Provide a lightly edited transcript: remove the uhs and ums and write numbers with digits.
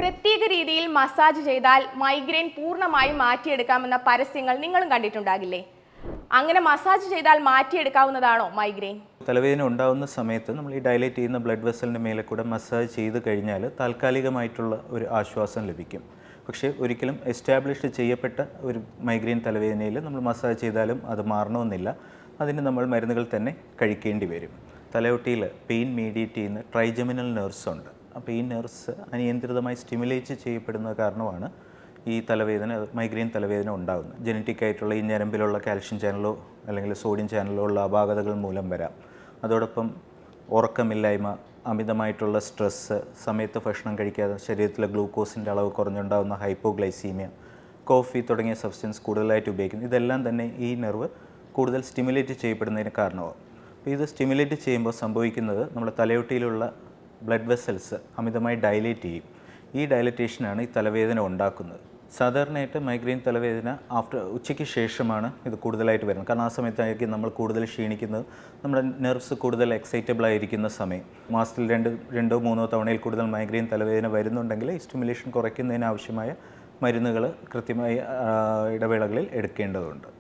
പ്രത്യേക രീതിയിൽ മസാജ് ചെയ്താൽ മൈഗ്രെയിൻ പൂർണ്ണമായും മാറ്റിയെടുക്കാമെന്ന പരസ്യങ്ങൾ നിങ്ങളും കണ്ടിട്ടുണ്ടാകില്ലേ? അങ്ങനെ മസാജ് ചെയ്താൽ മാറ്റിയെടുക്കാവുന്നതാണോ മൈഗ്രെയിൻ? തലവേദന ഉണ്ടാകുന്ന സമയത്ത് നമ്മൾ ഈ ഡയലേറ്റ് ചെയ്യുന്ന ബ്ലഡ് വെസലിൻ്റെ മേലെ കൂടെ മസാജ് ചെയ്ത് കഴിഞ്ഞാൽ താൽക്കാലികമായിട്ടുള്ള ഒരു ആശ്വാസം ലഭിക്കും. പക്ഷേ ഒരിക്കലും എസ്റ്റാബ്ലിഷ് ചെയ്യപ്പെട്ട ഒരു മൈഗ്രെയിൻ തലവേദനയിൽ നമ്മൾ മസാജ് ചെയ്താലും അത് മാറണമെന്നില്ല. അതിന് നമ്മൾ മരുന്നുകൾ തന്നെ കഴിക്കേണ്ടി വരും. തലയൊട്ടിയിൽ പെയിൻ മീഡിയേറ്റ് ചെയ്യുന്ന ട്രൈജമിനൽ നെർവ്സ് ഉണ്ട്. അപ്പോൾ ഈ നെർവ്സ് അനിയന്ത്രിതമായി സ്റ്റിമുലേറ്റ് ചെയ്യപ്പെടുന്ന കാരണമാണ് ഈ മൈഗ്രെയിൻ തലവേദന ഉണ്ടാകുന്നത്. ജനറ്റിക് ആയിട്ടുള്ള ഈ ഞരമ്പിലുള്ള കാൽഷ്യം ചാനലോ അല്ലെങ്കിൽ സോഡിയം ചാനലോ ഉള്ള അപാകതകൾ മൂലം വരാം. അതോടൊപ്പം ഉറക്കമില്ലായ്മ, അമിതമായിട്ടുള്ള സ്ട്രെസ്സ്, സമയത്ത് ഭക്ഷണം കഴിക്കാതെ ശരീരത്തിലെ ഗ്ലൂക്കോസിൻ്റെ അളവ് കുറഞ്ഞുണ്ടാകുന്ന ഹൈപ്പോഗ്ലൈസീമിയ, കോഫി തുടങ്ങിയ സബ്സ്റ്റൻസ് കൂടുതലായിട്ട് ഉപയോഗിക്കുന്നു. ഇതെല്ലാം തന്നെ ഈ നെർവ് കൂടുതൽ സ്റ്റിമുലേറ്റ് ചെയ്യപ്പെടുന്നതിന് കാരണമാകും. അപ്പോൾ ഇത് സ്റ്റിമുലേറ്റ് ചെയ്യുമ്പോൾ സംഭവിക്കുന്നത് നമ്മുടെ തലയൊട്ടിയിലുള്ള ബ്ലഡ് വെസൽസ് അമിതമായി ഡയലേറ്റ് ചെയ്യും. ഈ ഡയലറ്റേഷനാണ് ഈ തലവേദന ഉണ്ടാക്കുന്നത്. സാധാരണയായിട്ട് മൈഗ്രെയിൻ തലവേദന ഉച്ചയ്ക്ക് ശേഷമാണ് ഇത് കൂടുതലായിട്ട് വരുന്നത്. കാരണം ആ സമയത്തായിരിക്കും നമ്മൾ കൂടുതൽ ക്ഷീണിക്കുന്നത്, നമ്മുടെ നെർവ്സ് കൂടുതൽ എക്സൈറ്റബിൾ ആയിരിക്കുന്ന സമയം. മാസത്തിൽ രണ്ടോ മൂന്നോ തവണയിൽ കൂടുതൽ മൈഗ്രെയിൻ തലവേദന വരുന്നുണ്ടെങ്കിൽ ഈ സ്റ്റിമുലേഷൻ കുറയ്ക്കുന്നതിന് ആവശ്യമായ മരുന്നുകൾ കൃത്യമായ ഇടവേളകളിൽ എടുക്കേണ്ടതുണ്ട്.